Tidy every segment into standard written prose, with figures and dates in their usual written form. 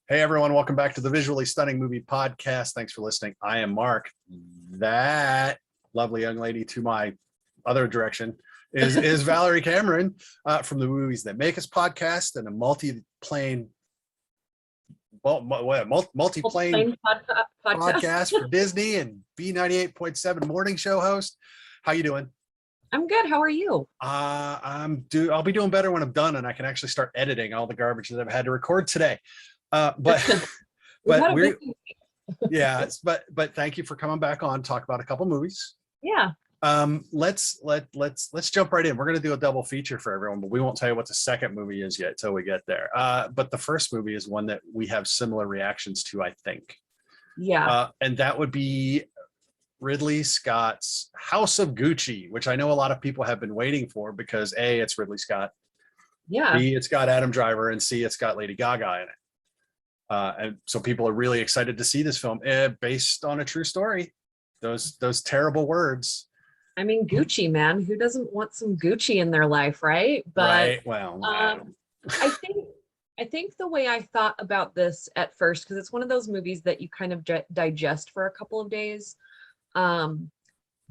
Hey everyone, welcome back to the Visually Stunning Movie Podcast. Thanks for listening. I am Mark. That lovely young lady to my other direction is Valerie Cameron from the Movies That Make Us podcast and a multiplane podcast for Disney and B98.7 morning show host. How you doing? I'm good. How are you? I'll be doing better when I'm done and I can actually start editing all the garbage that I've had to record today. But thank you for coming back on, talk about a couple movies. Yeah. Let's jump right in. We're going to do a double feature for everyone, but we won't tell you what the second movie is yet till we get there. But the first movie is one that we have similar reactions to, I think. Yeah. And that would be Ridley Scott's House of Gucci, which I know a lot of people have been waiting for because A, it's Ridley Scott. Yeah. B, it's got Adam Driver, and C, it's got Lady Gaga in it. And so people are really excited to see this film based on a true story. Those terrible words. I mean, Gucci, man, who doesn't want some Gucci in their life, right? But right. Well, I think the way I thought about this at first, because it's one of those movies that you kind of digest for a couple of days,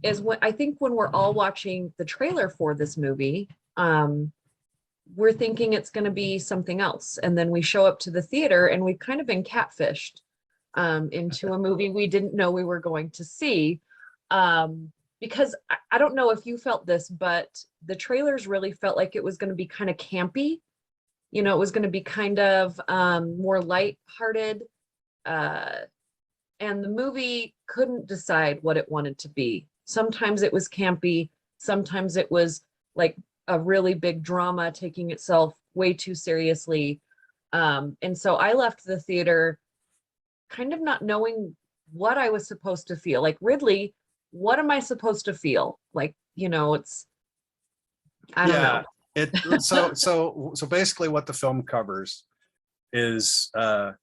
is when we're all watching the trailer for this movie, we're thinking it's going to be something else. And then we show up to the theater and we've kind of been catfished into a movie we didn't know we were going to see. Because I don't know if you felt this, but the trailers really felt like it was going to be kind of campy. You know, it was going to be kind of more lighthearted. And the movie couldn't decide what it wanted to be. Sometimes it was campy. Sometimes it was like a really big drama taking itself way too seriously. And so I left the theater kind of not knowing what I was supposed to feel. Like, Ridley, what am I supposed to feel? Like, you know, I don't know. So basically what the film covers is the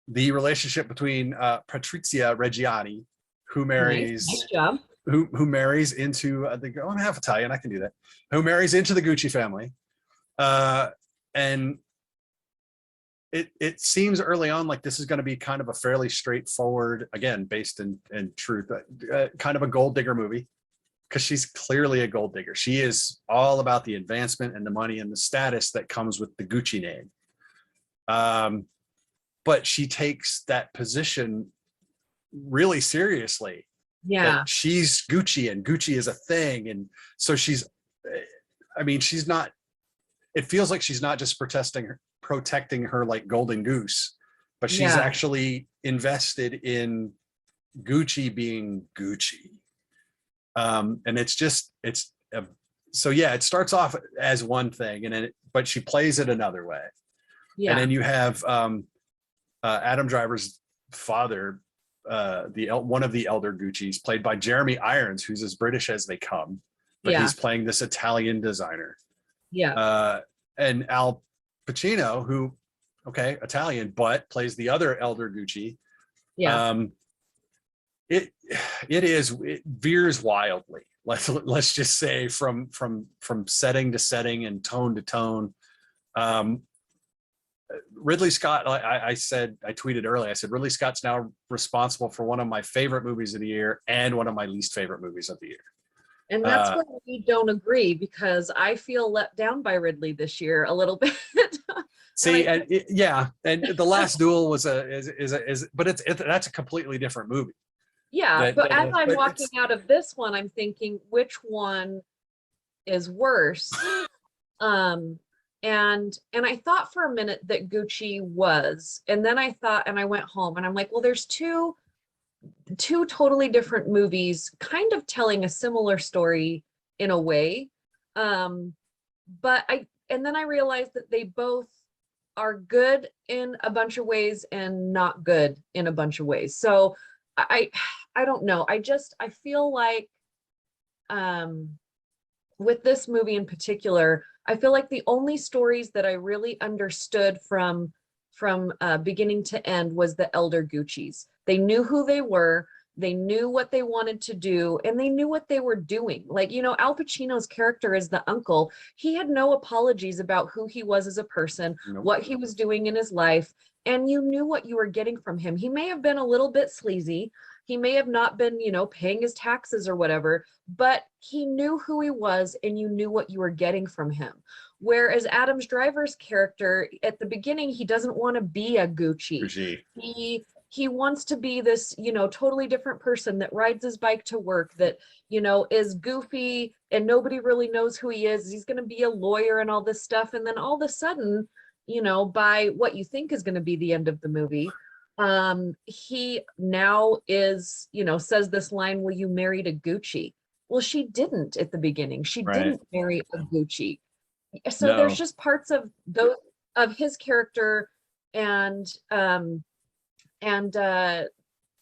relationship between Patrizia Reggiani, who marries nice job. who marries into I'm half Italian, I can do that. Who marries into the Gucci family, and it seems early on like this is going to be kind of a fairly straightforward, again based in truth, kind of a gold digger movie, because she's clearly a gold digger. She is all about the advancement and the money and the status that comes with the Gucci name. But she takes that position really seriously. Yeah. She's Gucci and Gucci is a thing. And so she's not, it feels like she's not just protecting her like golden goose, but she's actually invested in Gucci being Gucci. And it starts off as one thing but she plays it another way. Yeah. And then you have Adam Driver's father, one of the elder Gucci's, played by Jeremy Irons, who's as British as they come, but he's playing this Italian designer. Yeah. And Al Pacino, who, Italian, but plays the other elder Gucci. Yeah. It veers wildly. Let's just say from setting to setting and tone to tone. Ridley Scott, I tweeted earlier, I said, Ridley Scott's now responsible for one of my favorite movies of the year and one of my least favorite movies of the year. And that's where we don't agree, because I feel let down by Ridley this year a little bit. See, and The Last Duel was that's a completely different movie. Yeah, but as I'm walking out of this one, I'm thinking, which one is worse? And I thought for a minute that Gucci was, and then I thought, and I went home and I'm like, well, there's two totally different movies kind of telling a similar story in a way. And then I realized that they both are good in a bunch of ways and not good in a bunch of ways. So I don't know. I feel like with this movie in particular, I feel like the only stories that I really understood from beginning to end was the elder Gucci's. They knew who they were, they knew what they wanted to do, and they knew what they were doing. Like, you know, Al Pacino's character as the uncle, he had no apologies about who he was as a person, what he was doing in his life. and you knew what you were getting from him. He may have been a little bit sleazy. He may have not been, you know, paying his taxes or whatever, but he knew who he was and you knew what you were getting from him. Whereas Adam's Driver's character at the beginning, he doesn't want to be a Gucci. He wants to be this, you know, totally different person that rides his bike to work, that, you know, is goofy and nobody really knows who he is. He's going to be a lawyer and all this stuff. And then all of a sudden, you know, by what you think is going to be the end of the movie, he now is, you know, says this line, "Will you marry a Gucci?" Well, she didn't at the beginning. She didn't marry a Gucci. So there's just parts of those, of his character and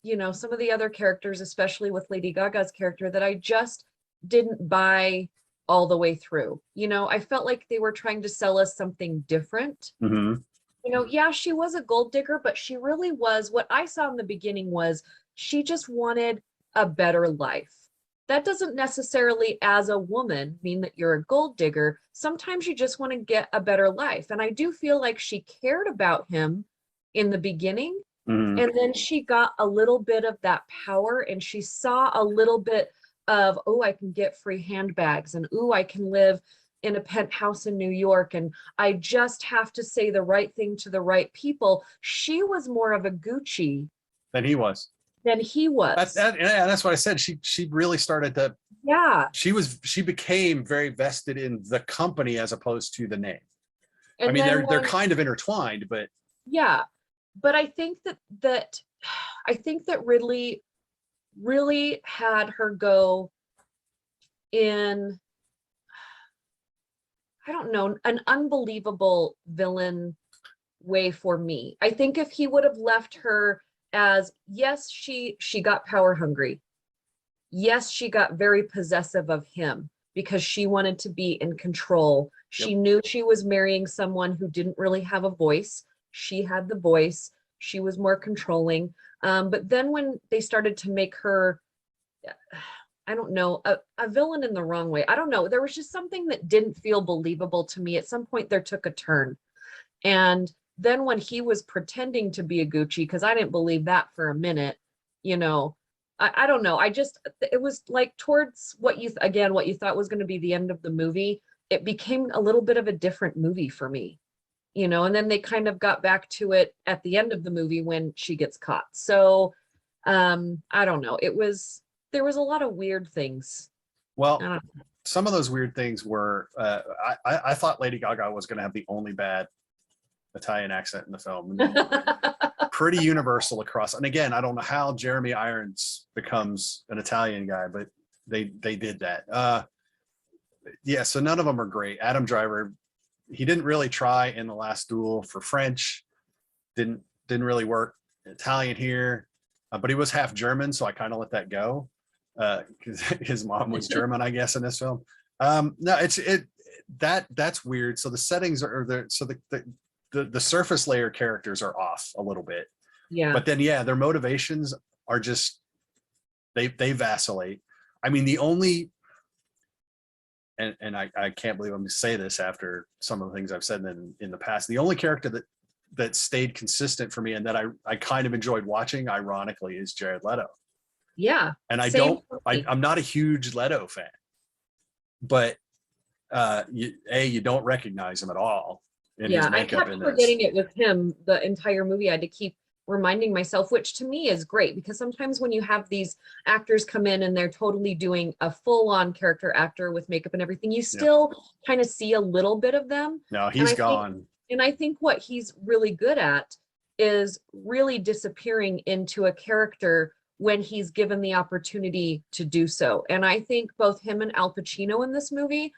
you know, some of the other characters, especially with Lady Gaga's character, that I just didn't buy all the way through. You know, I felt like they were trying to sell us something different. You know, yeah, she was a gold digger, but she really was, what I saw in the beginning was she just wanted a better life. That doesn't necessarily, as a woman, mean that you're a gold digger. Sometimes you just want to get a better life. And I do feel like she cared about him in the beginning. And then she got a little bit of that power and she saw a little bit of, oh, I can get free handbags, and oh, I can live in a penthouse in New York, and I just have to say the right thing to the right people. She was more of a Gucci than he was. That's what I said. She really started to, she became very vested in the company as opposed to the name. And I mean, they're kind of intertwined, but but I think that Ridley really had her go in, I don't know, an unbelievable villain way for me. I think if he would have left her as, yes, she got power hungry. Yes, she got very possessive of him because she wanted to be in control. She knew she was marrying someone who didn't really have a voice. She had the voice. She was more controlling. But then when they started to make her, I don't know, a villain in the wrong way. I don't know. There was just something that didn't feel believable to me. At some point, there took a turn. And then when he was pretending to be a Gucci, because I didn't believe that for a minute, you know, I don't know. It was like towards what you thought was going to be the end of the movie. It became a little bit of a different movie for me. You know, and then they kind of got back to it at the end of the movie when she gets caught. So I don't know. There was a lot of weird things. Well, some of those weird things were, I thought Lady Gaga was going to have the only bad Italian accent in the film. Pretty universal across. And again, I don't know how Jeremy Irons becomes an Italian guy, but they did that. So none of them are great. Adam Driver, he didn't really try in The Last Duel for French. Didn't really work. Italian here, but he was half German, so I kind of let that go because his mom was German, I guess, in this film. No, that's weird. So the settings the surface layer characters are off a little bit. But then their motivations are just they vacillate. I mean, the only and I can't believe I'm going to say this after some of the things I've said in the past. The only character that stayed consistent for me and that I kind of enjoyed watching, ironically, is Jared Leto. And I'm not a huge Leto fan, but you don't recognize him at all in his makeup. I kept forgetting it was him the entire movie. I had to keep reminding myself, which to me is great, because sometimes when you have these actors come in and they're totally doing a full-on character actor with makeup and everything, you still kind of see a little bit of them. No, he's gone. And I think what he's really good at is really disappearing into a character when he's given the opportunity to do so. And I think both him and Al Pacino in this movie,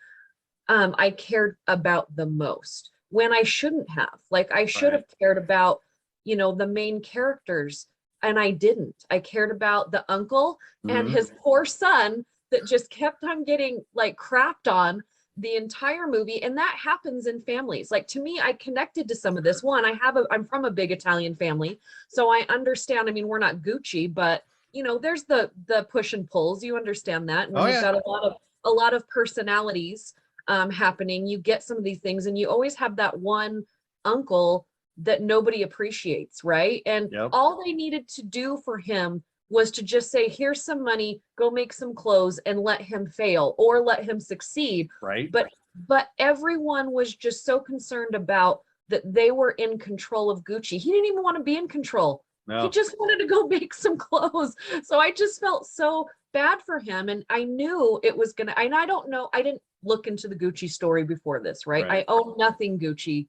I cared about the most when I shouldn't have. Like, I should have cared about, you know, the main characters, and I didn't. I cared about the uncle and his poor son that just kept on getting like crapped on the entire movie. And that happens in families. Like, to me, I connected to some of this. One, I'm from a big Italian family, so I understand. I mean, we're not Gucci, but you know, there's the push and pulls. You understand that. When you've got a lot of personalities happening, you get some of these things, and you always have that one uncle that nobody appreciates, right? And Yep. all they needed to do for him was to just say, here's some money, go make some clothes, and let him fail or let him succeed. Right. But everyone was just so concerned about that they were in control of Gucci. He didn't even want to be in control. No. He just wanted to go make some clothes. So I just felt so bad for him. And I knew it was gonna, and I don't know, I didn't look into the Gucci story before this, right? I own nothing Gucci.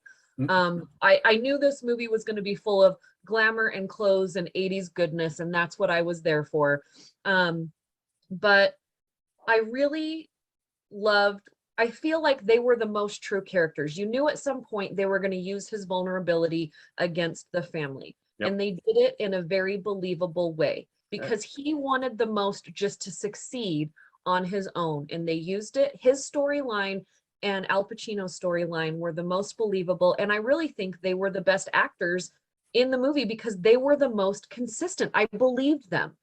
I knew this movie was going to be full of glamour and clothes and 80s goodness, and that's what I was there for. But I really loved, I feel like they were the most true characters. You knew at some point they were going to use his vulnerability against the family. Yep. And they did it in a very believable way because he wanted the most just to succeed on his own. And they used it. His storyline and Al Pacino's storyline were the most believable. And I really think they were the best actors in the movie because they were the most consistent. I believed them.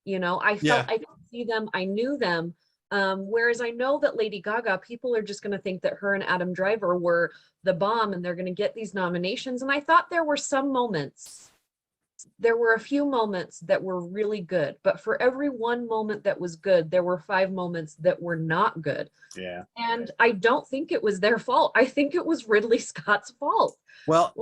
You know, I felt I could see them. I knew them. Whereas I know that Lady Gaga, people are just going to think that her and Adam Driver were the bomb and they're going to get these nominations. And I thought there were some moments. There were a few moments that were really good, but for every one moment that was good, there were 5 moments that were not good. Yeah. And I don't think it was their fault. I think it was Ridley Scott's fault. Well,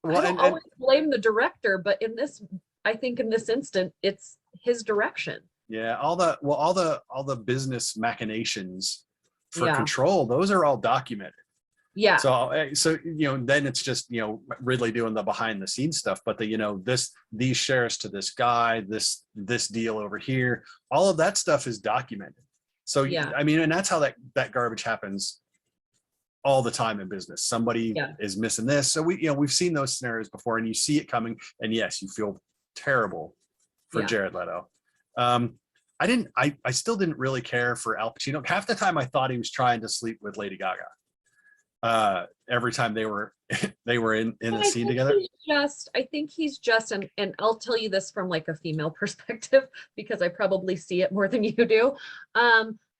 I don't always blame the director, but in this, I think in this instant, it's his direction. Yeah, all the business machinations for control, those are all documented. Yeah. So you know, then it's just, you know, Ridley doing the behind the scenes stuff, but the, you know, these shares to this guy, this deal over here, all of that stuff is documented. So I mean, and that's how that garbage happens all the time in business. Somebody is missing this. So we've seen those scenarios before, and you see it coming, and yes, you feel terrible for Jared Leto. I still didn't really care for Al Pacino. Half the time I thought he was trying to sleep with Lady Gaga. Every time they were in the scene together. I think he's just, and I'll tell you this from like a female perspective, because I probably see it more than you do.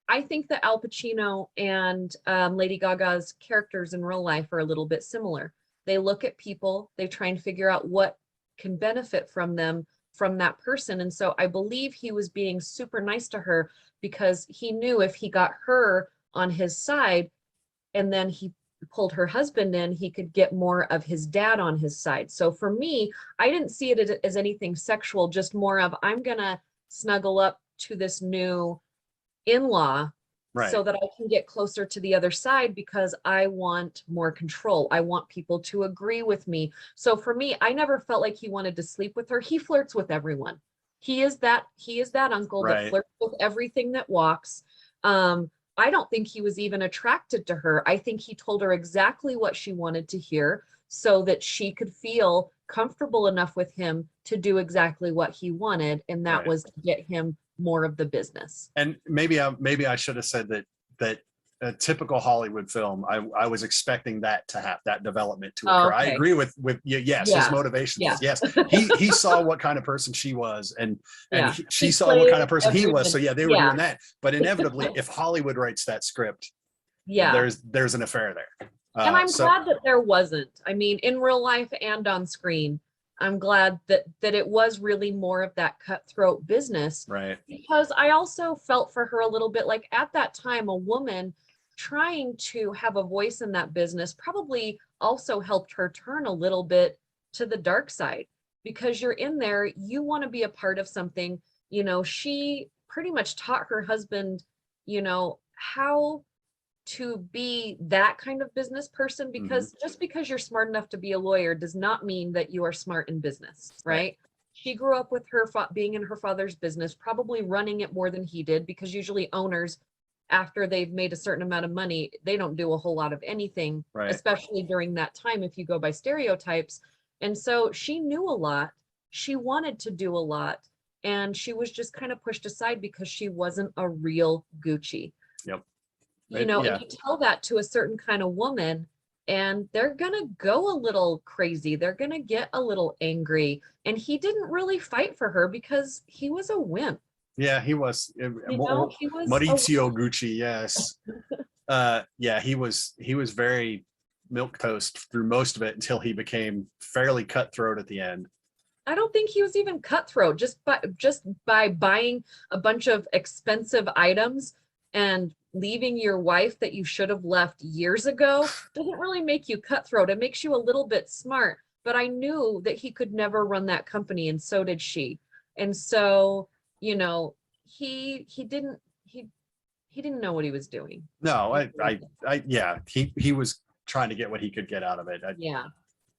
I think that Al Pacino and Lady Gaga's characters in real life are a little bit similar. They look at people, they try and figure out what can benefit from them, from that person. And so I believe he was being super nice to her because he knew if he got her on his side and then he pulled her husband in, he could get more of his dad on his side. So for me, I didn't see it as anything sexual, just more of, I'm gonna snuggle up to this new in-law so that I can get closer to the other side because I want more control. I want people to agree with me. So for me, I never felt like he wanted to sleep with her. He flirts with everyone. He is that uncle that flirts with everything that walks. I don't think he was even attracted to her. I think he told her exactly what she wanted to hear so that she could feel comfortable enough with him to do exactly what he wanted. And that was to get him more of the business. And maybe I should have said that a typical Hollywood film, I was expecting that to have that development to occur. I agree with yes, his motivations. Yes, he saw what kind of person she was, and she saw what kind of person he was. So they were doing that. But inevitably, if Hollywood writes that script, there's an affair there. And I'm glad that there wasn't. I mean, in real life and on screen, I'm glad that it was really more of that cutthroat business. Right. Because I also felt for her a little bit like at that time, a woman trying to have a voice in that business probably also helped her turn a little bit to the dark side, because you're in there, you want to be a part of something. You know, she pretty much taught her husband, you know, how to be that kind of business person, because just because you're smart enough to be a lawyer does not mean that you are smart in business, right? She grew up with her being in her father's business, probably running it more than he did, because usually owners, after they've made a certain amount of money, they don't do a whole lot of anything, especially during that time, if you go by stereotypes. And so she knew a lot, she wanted to do a lot, and she was just kind of pushed aside because she wasn't a real Gucci. Yep. You know, and you tell that to a certain kind of woman, and they're gonna go a little crazy. They're gonna get a little angry. And he didn't really fight for her because he was a wimp. Yeah, he was. He was Maurizio Gucci, yes. He was very milquetoast through most of it until he became fairly cutthroat at the end. I don't think he was even cutthroat. Just by buying a bunch of expensive items and leaving your wife that you should have left years ago doesn't really make you cutthroat. It makes you a little bit smart. But I knew that he could never run that company, and so did she. And so, you know, he didn't know what he was doing. No, yeah, he was trying to get what he could get out of it. Yeah.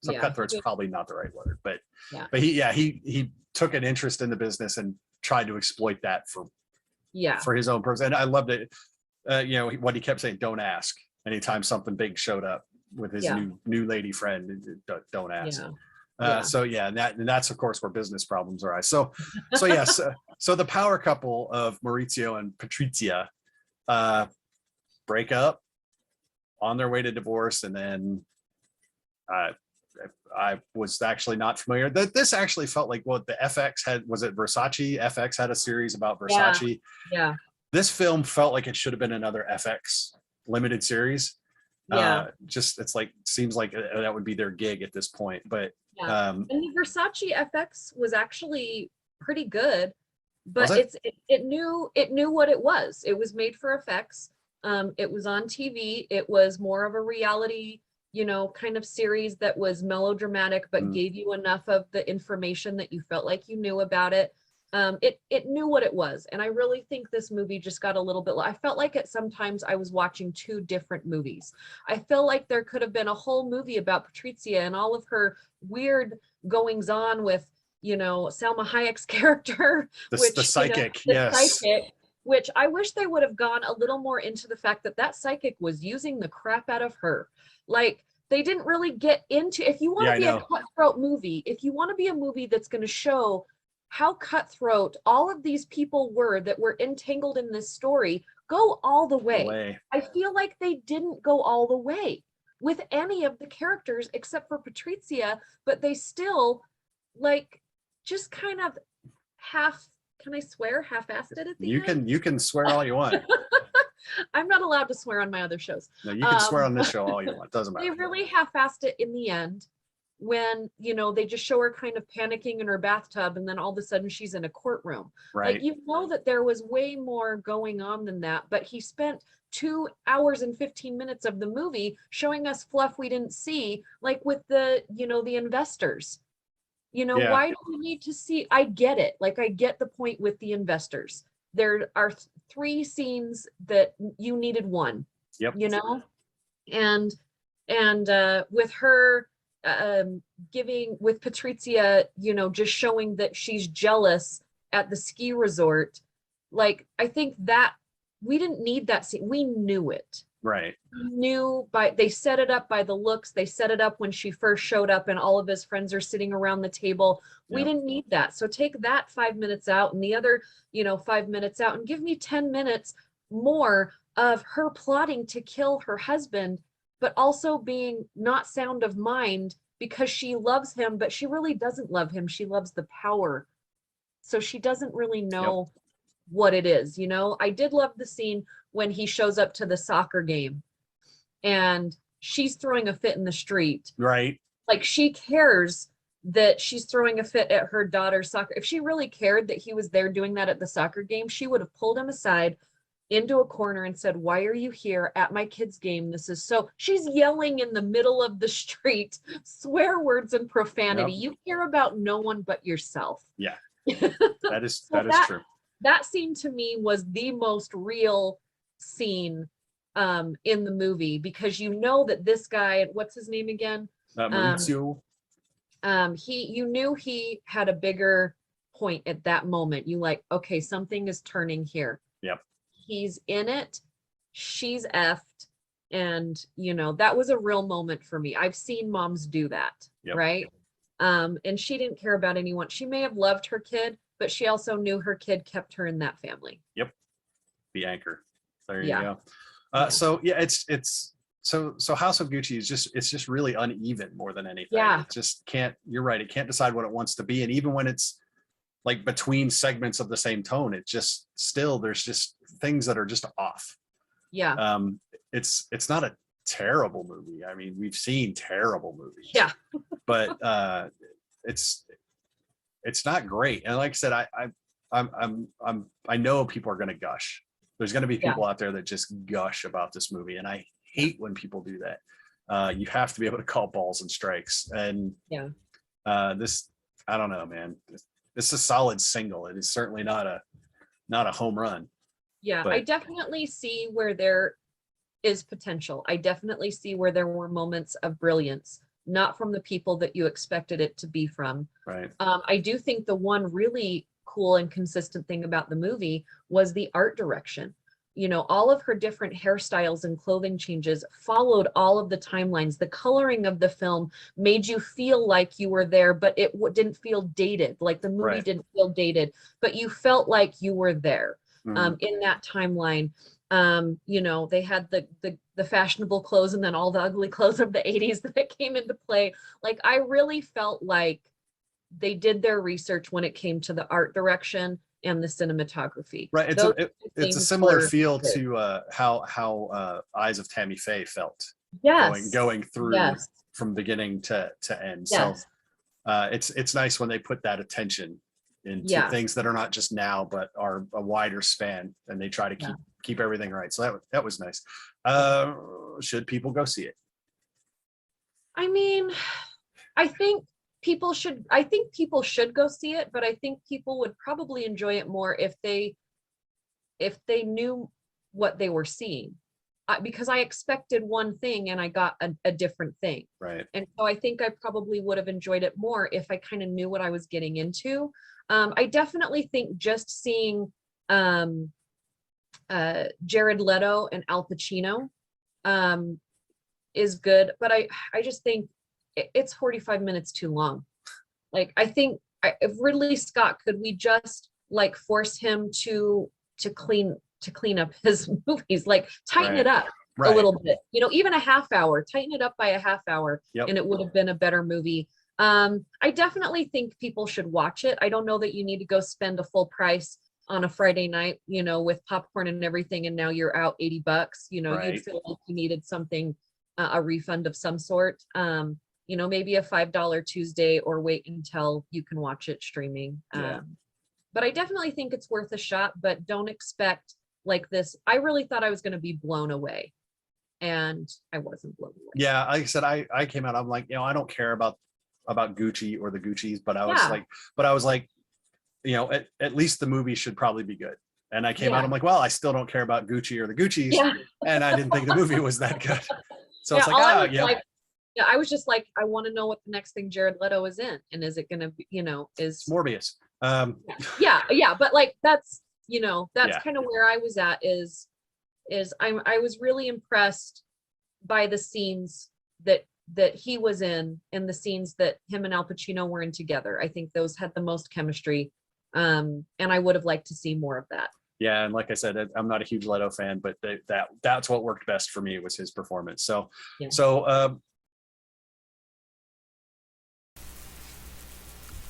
So Yeah. cutthroat's probably not the right word, but Yeah. but he took an interest in the business and tried to exploit that for his own purpose. And I loved it. You know, what he kept saying, don't ask. Anytime something big showed up with his new lady friend, don't ask. So yeah, and that's of course where business problems arise. So yes, so the power couple of Maurizio and Patrizia break up on their way to divorce, and then I was actually not familiar that this actually felt like what the FX had. Was it Versace? FX had a series about Versace. Yeah. This film felt like it should have been another FX limited series. Just it's like seems like that would be their gig at this point. But and the Versace FX was actually pretty good, but it knew what it was. It was made for effects. It was on TV. It was more of a reality, you know, kind of series that was melodramatic, but gave you enough of the information that you felt like you knew about it. It knew what it was. And I really think this movie just got a little bit, I felt like at sometimes I was watching two different movies. I feel like there could have been a whole movie about Patrizia and all of her weird goings on with, you know, Salma Hayek's character, the psychic, psychic, which I wish they would have gone a little more into the fact that psychic was using the crap out of her. Like, they didn't really get into, if you want to be a cutthroat movie, if you want to be a movie that's going to show how cutthroat all of these people were that were entangled in this story, go all the way. I feel like they didn't go all the way with any of the characters except for Patrizia, but they still like just kind of can I swear, half-assed it at the end? You can swear all you want. I'm not allowed to swear on my other shows. No, you can swear on this show all you want. Doesn't matter. They really half-assed it in the end when, you know, they just show her kind of panicking in her bathtub and then all of a sudden she's in a courtroom. Right. Like, you know that there was way more going on than that, but he spent 2 hours and 15 minutes of the movie showing us fluff we didn't see, like with the, you know, the investors. You know, why do we need to see? I get it. Like, I get the point with the investors. There are 3 scenes that you needed 1. Yep. You know, and with her giving, with Patrizia, you know, just showing that she's jealous at the ski resort. Like, I think that we didn't need that scene. We knew it. Right. They set it up by the looks. They set it up when she first showed up and all of his friends are sitting around the table. We didn't need that. So take that 5 minutes out and the other, you know, 5 minutes out and give me 10 minutes more of her plotting to kill her husband, but also being not sound of mind because she loves him, but she really doesn't love him. She loves the power. So she doesn't really know what it is. You know, I did love the scene when he shows up to the soccer game and she's throwing a fit in the street. Right. Like, she cares that she's throwing a fit at her daughter's soccer. If she really cared that he was there doing that at the soccer game, she would have pulled him aside into a corner and said, why are you here at my kid's game? This is so, she's yelling in the middle of the street, swear words and profanity. You care about no one but yourself. Yeah, that is true. That scene to me was the most real scene in the movie, because you know that this guy, what's his name again? Maurizio. You knew he had a bigger point at that moment. You like, okay, something is turning here. Yep. He's in it. She's effed. And, you know, that was a real moment for me. I've seen moms do that. Yep. Right. And she didn't care about anyone. She may have loved her kid, but she also knew her kid kept her in that family. Yep. The anchor. There you go. So yeah, it's so House of Gucci is just really uneven more than anything. Yeah. It just can't, you're right, it can't decide what it wants to be. And even when it's like between segments of the same tone, it just still, there's just things that are just off. Yeah. It's not a terrible movie. I mean, we've seen terrible movies. Yeah. But it's not great. And like I said, I know people are going to gush. There's going to be people out there that just gush about this movie, and I hate when people do that. You have to be able to call balls and strikes. And this, I don't know, man. This is a solid single. It is certainly not a home run. Yeah, but I definitely see where there is potential. I definitely see where there were moments of brilliance, not from the people that you expected it to be from. Right. I do think the one really cool and consistent thing about the movie was the art direction. You know, all of her different hairstyles and clothing changes followed all of the timelines. The coloring of the film made you feel like you were there, but it didn't feel dated. Like the movie didn't feel dated, but you felt like you were there in that timeline. You know, they had the fashionable clothes and then all the ugly clothes of the 80s that came into play. Like, I really felt like they did their research when it came to the art direction and the cinematography. Right. It's a similar feel to how Eyes of Tammy Faye felt. Yes. Going through from beginning to end. Yes. So it's nice when they put that attention into things that are not just now, but are a wider span, and they try to keep everything right. So that was nice. Should people go see it? I mean, I think people should go see it, but I think people would probably enjoy it more if they knew what they were seeing, because I expected one thing and I got a different thing. Right. And so I think I probably would have enjoyed it more if I kind of knew what I was getting into. I definitely think just seeing Jared Leto and Al Pacino is good, but I just think it's 45 minutes too long. Like, I think if Ridley Scott, could we just like force him to clean up his movies, like tighten it up a little bit, you know, even a half hour, tighten it up by a half hour, and it would have been a better movie. I definitely think people should watch it. I don't know that you need to go spend a full price on a Friday night, you know, with popcorn and everything, and now you're out $80. You know, you'd feel like you needed something, a refund of some sort. You know, maybe a $5 Tuesday, or wait until you can watch it streaming. But I definitely think it's worth a shot, but don't expect like this. I really thought I was going to be blown away, and I wasn't blown away. Yeah, like I said, I came out, I'm like, you know, I don't care about Gucci or the Gucci's, but I was like, you know, at least the movie should probably be good. And I came out, I'm like, well, I still don't care about Gucci or the Gucci's, and I didn't think the movie was that good. So it's like, I was just like, I want to know what the next thing Jared Leto is in, and is it going to be, you know, is Morbius. But like, that's, you know, that's kind of where I was at, is I was really impressed by the scenes that he was in, and the scenes that him and Al Pacino were in together. I think those had the most chemistry, and I would have liked to see more of that. Yeah, and like I said, I'm not a huge Leto fan, but that's what worked best for me, was his performance. So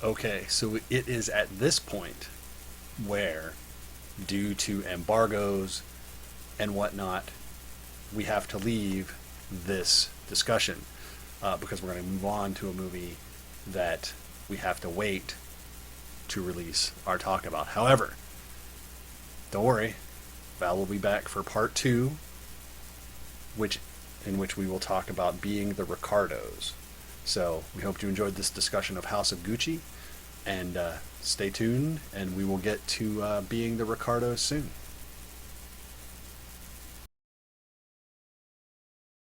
okay, so it is at this point where, due to embargoes and whatnot, we have to leave this discussion, because we're going to move on to a movie that we have to wait to release our talk about. However, don't worry, Val will be back for part 2, in which we will talk about Being the Ricardos. So we hope you enjoyed this discussion of House of Gucci, and stay tuned, and we will get to Being the Ricardos soon.